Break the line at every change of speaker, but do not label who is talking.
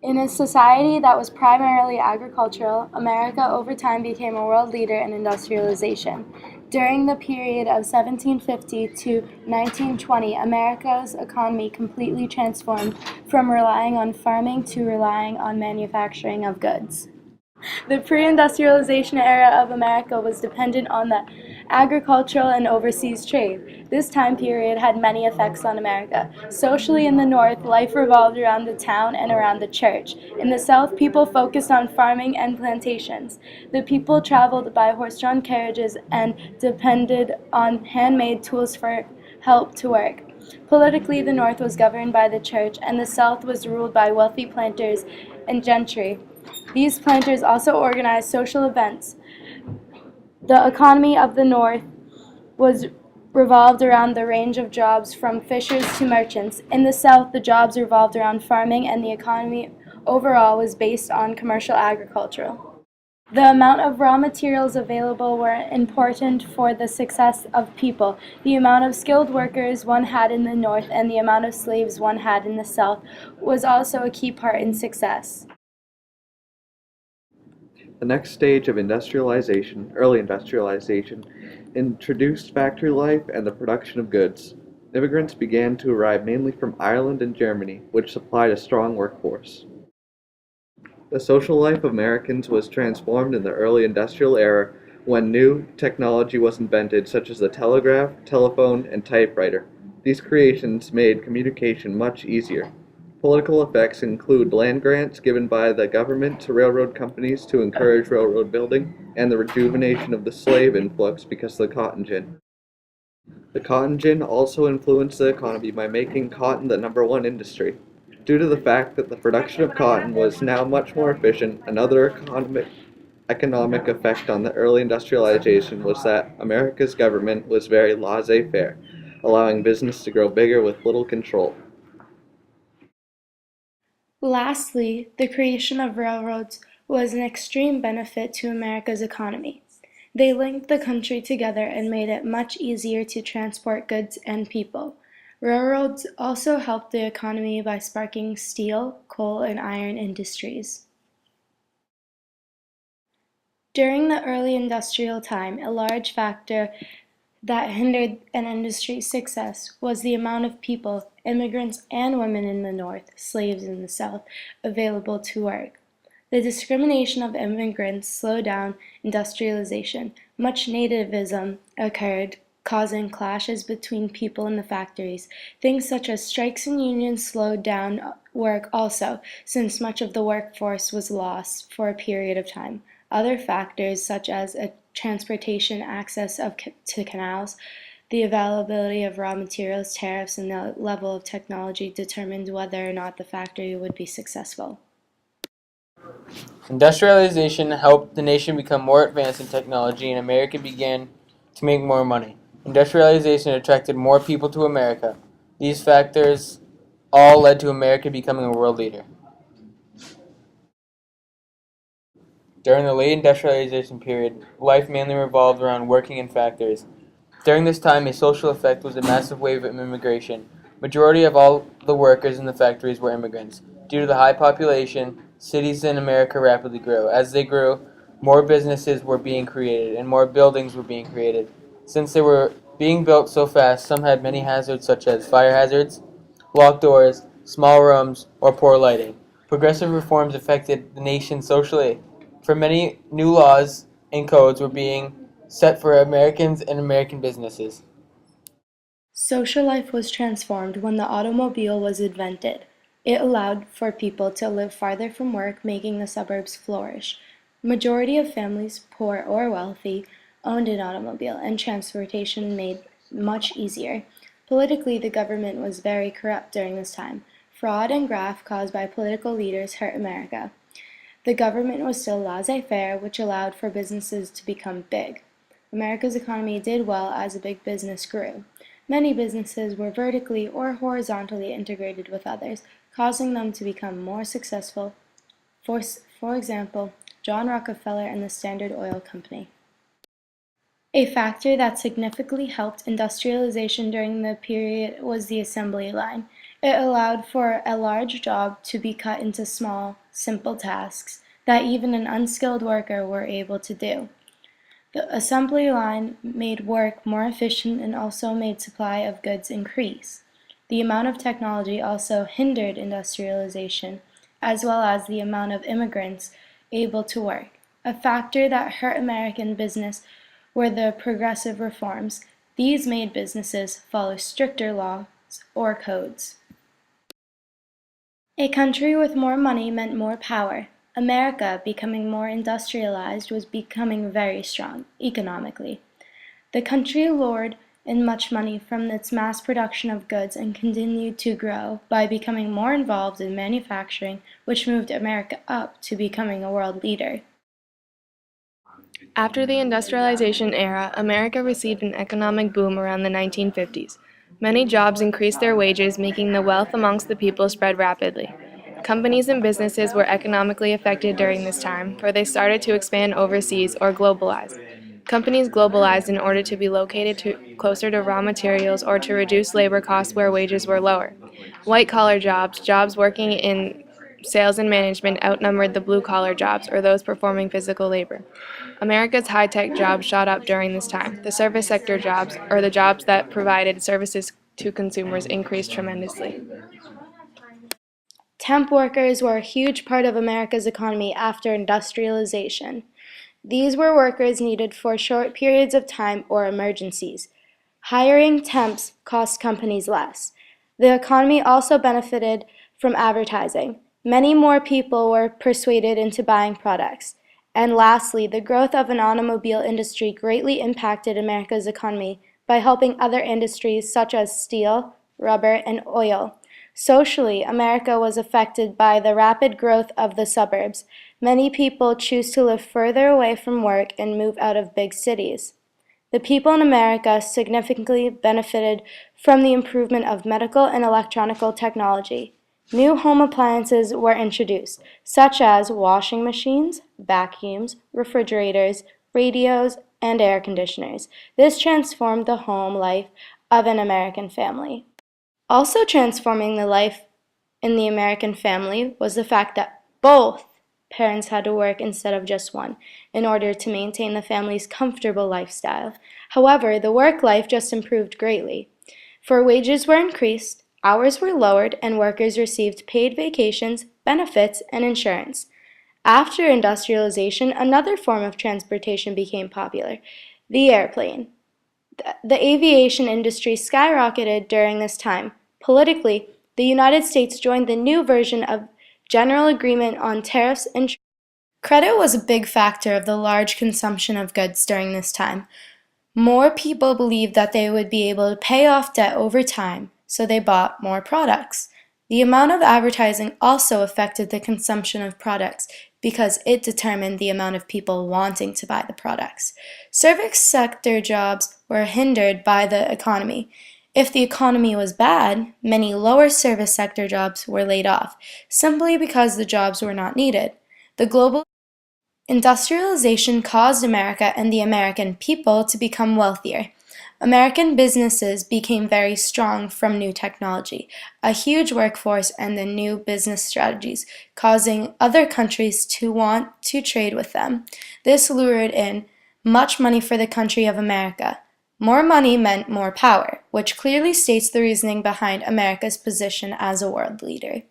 In a society that was primarily agricultural, America over time became a world leader in industrialization. During the period of 1750 to 1920, America's economy completely transformed from relying on farming to relying on manufacturing of goods. The pre-industrialization era of America was dependent on the agricultural and overseas trade. This time period had many effects on America. Socially in the North, life revolved around the town and around the church. In the South, people focused on farming and plantations. The people traveled by horse-drawn carriages and depended on handmade tools for help to work. Politically, the North was governed by the church, and the South was ruled by wealthy planters and gentry. These planters also organized social events. The economy of the North was revolved around the range of jobs from fishers to merchants. In the South, the jobs revolved around farming, and the economy overall was based on commercial agriculture. The amount of raw materials available were important for the success of people. The amount of skilled workers one had in the North and the amount of slaves one had in the South was also a key part in success.
The next stage of industrialization, early industrialization, introduced factory life and the production of goods. Immigrants began to arrive mainly from Ireland and Germany, which supplied a strong workforce. The social life of Americans was transformed in the early industrial era when new technology was invented, such as the telegraph, telephone, and typewriter. These creations made communication much easier. Political effects include land grants given by the government to railroad companies to encourage railroad building, and the rejuvenation of the slave influx because of the cotton gin. The cotton gin also influenced the economy by making cotton the #1 industry. Due to the fact that the production of cotton was now much more efficient, another economic effect on the early industrialization was that America's government was very laissez-faire, allowing business to grow bigger with little control.
Lastly, the creation of railroads was an extreme benefit to America's economy. They linked the country together and made it much easier to transport goods and people. Railroads also helped the economy by sparking steel, coal, and iron industries. During the early industrial time, a large factor that hindered an industry's success was the amount of people, immigrants and women in the North, slaves in the South, available to work. The discrimination of immigrants slowed down industrialization. Much nativism occurred, causing clashes between people in the factories. Things such as strikes and unions slowed down work also, since much of the workforce was lost for a period of time. Other factors, such as transportation access to canals, the availability of raw materials, tariffs, and the level of technology determined whether or not the factory would be successful.
Industrialization helped the nation become more advanced in technology, and America began to make more money. Industrialization attracted more people to America. These factors all led to America becoming a world leader. During the late industrialization period, life mainly revolved around working in factories. During this time, a social effect was a massive wave of immigration. Majority of all the workers in the factories were immigrants. Due to the high population, cities in America rapidly grew. As they grew, more businesses were being created and more buildings were being created. Since they were being built so fast, some had many hazards such as fire hazards, locked doors, small rooms, or poor lighting. Progressive reforms affected the nation socially. For many new laws and codes were being set for Americans and American businesses.
Social life was transformed when the automobile was invented. It allowed for people to live farther from work, making the suburbs flourish. Majority of families, poor or wealthy, owned an automobile, and transportation made much easier. Politically, the government was very corrupt during this time. Fraud and graft caused by political leaders hurt America. The government was still laissez-faire, which allowed for businesses to become big. America's economy did well as a big business grew. Many businesses were vertically or horizontally integrated with others, causing them to become more successful. For example, John Rockefeller and the Standard Oil Company. A factor that significantly helped industrialization during the period was the assembly line. It allowed for a large job to be cut into small, simple tasks that even an unskilled worker were able to do. The assembly line made work more efficient and also made supply of goods increase. The amount of technology also hindered industrialization, as well as the amount of immigrants able to work. A factor that hurt American business were the progressive reforms. These made businesses follow stricter laws or codes. A country with more money meant more power. America, becoming more industrialized, was becoming very strong economically. The country lured in much money from its mass production of goods and continued to grow by becoming more involved in manufacturing, which moved America up to becoming a world leader.
After the industrialization era, America received an economic boom around the 1950s. Many jobs increased their wages, making the wealth amongst the people spread rapidly. Companies and businesses were economically affected during this time, for they started to expand overseas or globalize. Companies globalized in order to be located closer to raw materials or to reduce labor costs where wages were lower. White-collar jobs, jobs working in sales and management, outnumbered the blue-collar jobs, or those performing physical labor. America's high-tech jobs shot up during this time. The service sector jobs, or the jobs that provided services to consumers, increased tremendously.
Temp workers were a huge part of America's economy after industrialization. These were workers needed for short periods of time or emergencies. Hiring temps cost companies less. The economy also benefited from advertising. Many more people were persuaded into buying products. And lastly, the growth of an automobile industry greatly impacted America's economy by helping other industries such as steel, rubber, and oil. Socially, America was affected by the rapid growth of the suburbs. Many people choose to live further away from work and move out of big cities. The people in America significantly benefited from the improvement of medical and electronical technology. New home appliances were introduced, such as washing machines, vacuums, refrigerators, radios, and air conditioners. This transformed the home life of an American family. Also transforming the life in the American family was the fact that both parents had to work instead of just one in order to maintain the family's comfortable lifestyle. However, the work life just improved greatly, for wages were increased, hours were lowered, and workers received paid vacations, benefits, and insurance. After industrialization, another form of transportation became popular, the airplane. The aviation industry skyrocketed during this time. Politically, the United States joined the new version of General Agreement on Tariffs and Trade. Credit was a big factor of the large consumption of goods during this time. More people believed that they would be able to pay off debt over time, so they bought more products. The amount of advertising also affected the consumption of products because it determined the amount of people wanting to buy the products. Service sector jobs were hindered by the economy. If the economy was bad, many lower service sector jobs were laid off, simply because the jobs were not needed. The global industrialization caused America and the American people to become wealthier. American businesses became very strong from new technology, a huge workforce, and the new business strategies, causing other countries to want to trade with them. This lured in much money for the country of America. More money meant more power, which clearly states the reasoning behind America's position as a world leader.